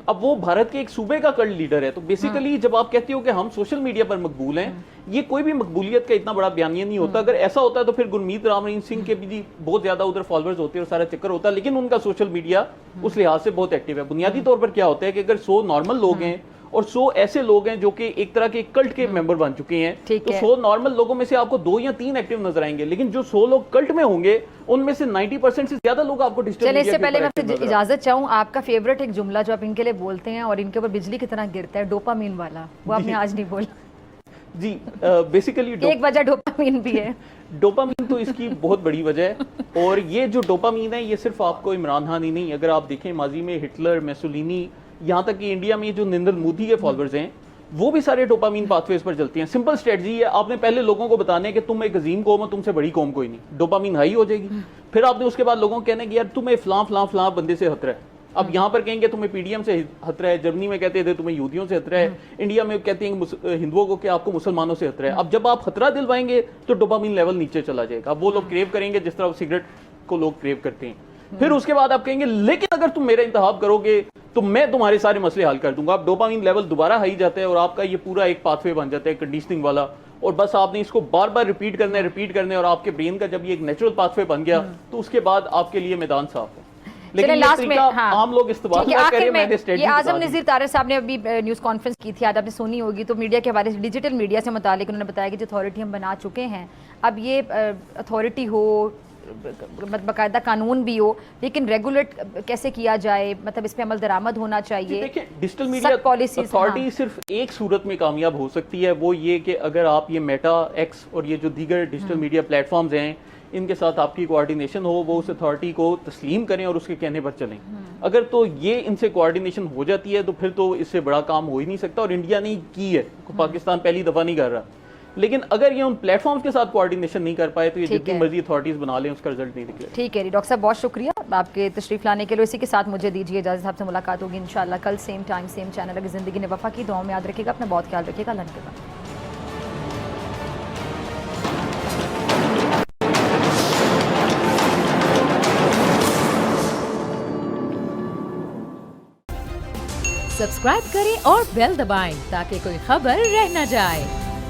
अब वो भारत के एक सूबे का कल्ट लीडर है, तो बेसिकली जब आप कहते हो कि हम सोशल मीडिया पर मकबूल हैं, ये कोई भी मकबूलियत का इतना बड़ा बयानिया नहीं होता। अगर ऐसा होता है तो फिर गुरमीत राम रहीम सिंह के भी जी बहुत ज्यादा उधर फॉलोअर्स होते हैं और सारा चक्कर होता है, लेकिन उनका सोशल मीडिया उस लिहाज से बहुत एक्टिव है। बुनियादी तौर पर क्या होता है कि अगर 100 नॉर्मल लोग हैं और 100 ऐसे लोग हैं जो कि एक तरह के कल्ट के मेंबर बन चुके हैं, तो 100 नॉर्मल लोगों में से आपको 2 या 3 एक्टिव नजर आएंगे, लेकिन जो 100 लोग कल्ट में होंगे उनमें से 90% से ज्यादा लोग आपको डिजिटल मीडिया इससे पहले मैं आपसे इजाजत चाहूँ, आपका फेवरेट एक जुमला जो आप इनके लिए बोलते हैं और इनके ऊपर बिजली की तरह गिरता है, डोपामीन वाला, वो आपने आज नहीं बोला जी। बेसिकली एक वजह डोपामीन भी है। डोपामीन तो इसकी बहुत बड़ी वजह है, और ये जो डोपामीन है ये सिर्फ आपको इमरान खान ही नहीं, अगर आप देखें माजी में हिटलर, मैसोलिनी, यहाँ तक कि इंडिया में जो नरेंद्र मोदी के फॉलोअर्स हैं वो भी सारे डोपामीन पाथवेज पर चलते हैं। सिंपल स्ट्रेटजी है, आपने पहले लोगों को बताने कि तुम एक अजीम कौम हो, तुमसे बड़ी कौम कोई नहीं, डोपामीन हाई हो जाएगी। फिर आपने उसके बाद लोगों को कहने कि यार तुम्हें फलां फलां फलां बंदे से खतरा है। अब यहाँ पर कहेंगे तुम्हें PDM से खतरा है, जर्मनी में कहते थे तुम्हें यहूदियों से खतरा है, इंडिया में कहते हैं हिंदुओं को कि आपको मुसलमानों से खतरा है। अब जब आप खतरा दिलवाएंगे तो डोपामीन लेवल नीचे चला जाएगा। अब वो लोग क्रेव करेंगे जिस तरह सिगरेट को लोग क्रेव करते हैं। फिर उसके बाद आप कहेंगे लेकिन अगर तुम मेरा इंतखाब करोगे तो मैं तुम्हारे सारे मसले हल कर दूंगा। आप डोपामीन लेवल दोबारा हाई जाता है और आपका ये पूरा एक पाथवे बन जाता है कंडीशनिंग वाला, और बस आपने इसको बार बार रिपीट करना है, और आपके ब्रेन का जब ये एक नेचुरल पाथवे बन गया तो उसके बाद आपके लिए मैदान साफ है। लेकिन लास्ट में आम लोग इस्तेमाल ना करें। ये आजम नज़ीर तारिक साहब ने अभी न्यूज़ कॉन्फ्रेंस की थी, आज आपने सुनी होगी, तो मीडिया के हवाले से डिजिटल मीडिया से मुतालिक उन्होंने बताया कि जो अथॉरिटी हम बना चुके हैं, अब ये अथॉरिटी हो, बाकायदा कानून भी हो, लेकिन रेगुलेट कैसे किया जाए, मतलब इस पे अमल दरामद होना चाहिए। देखिए, डिजिटल मीडिया अथॉरिटी सिर्फ एक सूरत में कामयाब हो सकती है, वो ये कि अगर आप ये मेटा, एक्स और ये जो दीगर डिजिटल मीडिया प्लेटफॉर्म्स हैं इनके साथ आपकी कोऑर्डिनेशन हो, वो उस अथॉरिटी को तस्लीम करें और उसके कहने पर चलें। अगर तो ये इनसे कोऑर्डिनेशन हो जाती है तो फिर तो इससे बड़ा काम हो ही नहीं सकता, और इंडिया ने की है, पाकिस्तान पहली दफा नहीं कर रहा। लेकिन अगर ये उन प्लेटफॉर्म्स के साथ कोऑर्डिनेशन नहीं कर पाए तो ये जितनी मर्जी अथॉरिटीज बना लें उसका रिजल्ट नहीं निकले। ठीक है डॉक्टर साहब, बहुत शुक्रिया आपके तशरीफ लाने के लिए। इसी के साथ मुझे दीजिए इजाज़त, साहब से मुलाकात होगी इंशाल्लाह कल सेम टाइम सेम चैनल। अगर ज़िंदगी ने वफा की, दुआ में याद रखिएगा, अपना बहुत ख्याल रखिएगा। अल्लाह के बाद सब्सक्राइब करें और बेल दबाएं ताकि कोई खबर रह न जाए।